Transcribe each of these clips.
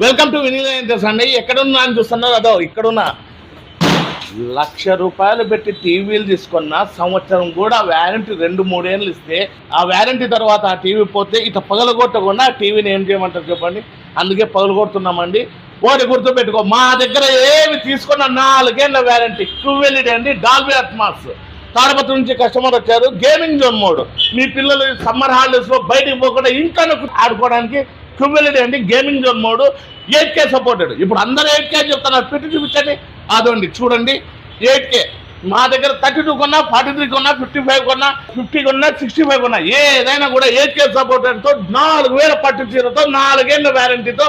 Welcome to వినీలేంటర్స్ అండి. ఎక్కడున్నా అని చూస్తున్నారు అదో ఇక్కడున్నా. ₹1,00,000 పెట్టి టీవీలు తీసుకున్న సంవత్సరం కూడా వ్యారంటీ 2-3 ఏళ్ళు ఇస్తే ఆ వ్యారంటీ తర్వాత ఆ టీవీ పోతే ఇట పగలగొట్టకుండా ఆ టీవీని ఏం చేయమంటారు చెప్పండి. అందుకే పగలగొడుతున్నామండి. ఒకటి గుర్తు పెట్టుకో, మా దగ్గర ఏమి తీసుకున్న 4 ఏళ్ళ వ్యారంటీ. QLED అండి, డాల్బీ అట్మాస్. తాడపత్రి నుంచి కస్టమర్ వచ్చారు. గేమింగ్ జోన్ మోడ్, మీ పిల్లలు సమ్మర్ హాలిడేస్ లో బయటికి పోకుండా ఇంట్లోనే ఆడుకోవడానికి QLED అండి, gaming zone mode. 8K supported. ఇప్పుడు అందరూ 8K చెప్తున్నారు, పెట్టి చూపించండి. అదండి చూడండి, 8K. మా దగ్గర 32 కొన్నా, 43 కొన్నా, 55 కొన్నా, 50 కొన్నా, 65 కొన్నా ఏదైనా కూడా 8K సపోర్టెడ్తో 4,000 పట్టు చీరతో 4 ఏళ్ళ వ్యారంటీతో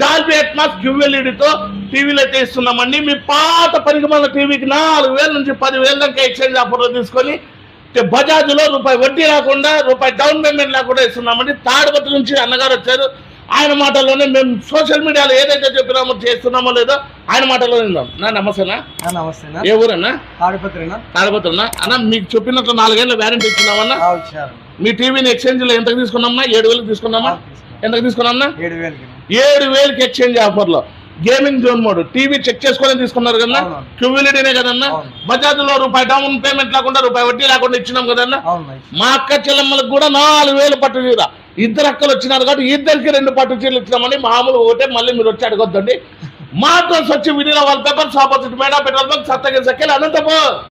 డాల్బీ అట్మాస్ QLEDతో టీవీలు అయితే ఇస్తున్నామండి. మీ పాత పరిగమల టీవీకి 4,000 నుంచి 10,000 దాకా ఎక్స్చేంజ్ ఆఫర్లో తీసుకొని బజాజ్లో రూపాయి వడ్డీ రాకుండా, రూపాయి డౌన్ పేమెంట్ లేకుండా ఇస్తున్నామండి. తాడపత్రి నుంచి అన్నగారు వచ్చారు. ఆయన మాటల్లోనే మేము సోషల్ మీడియాలో ఏదైతే చెప్పినామో చేస్తున్నామో లేదో ఆయన మాటల్లో విందాం. నమస్తేనా. నమస్తేనా. ఏ ఊరన్నా? తాడిపత్రినా అన్న. మీకు చెప్పినట్లు 4 ఏళ్ళ వ్యారంటీ ఇస్తున్నామన్నా. మీ టీవీని ఎక్స్చేంజ్ లో ఎంతకు తీసుకున్నామన్నా? 7,000 తీసుకున్నామా? ఎంతకు తీసుకున్నామన్నా? 7,000కి ఎక్స్చేంజ్ ఆఫర్లో. Gaming zone mode TV check చేసుకొని తీసుకున్నారు కదన్నా. QLEDనే కదన్నా. బజాజ్ లో రూపాయి డౌన్ పేమెంట్ లేకుండా, రూపాయి వడ్డీ లేకుండా ఇచ్చినాం కదన్నా. మా అక్క చెల్లెమ్మలకు కూడా 4,000 పట్టు చీర. 2 అక్కలు వచ్చినారు కాబట్టి 2కి 2 పట్టు చీరలు ఇచ్చినామని. మామూలు ఒకటే, మళ్ళీ మీరు వచ్చి అడగొద్దండి. మాతో వచ్చి వినీల వాల్ పేపర్స్ ఆపోజిట్ మేడా పెట్రోల్ బంక్, సత్తగిరి సర్కిల్, అనంతపూర్.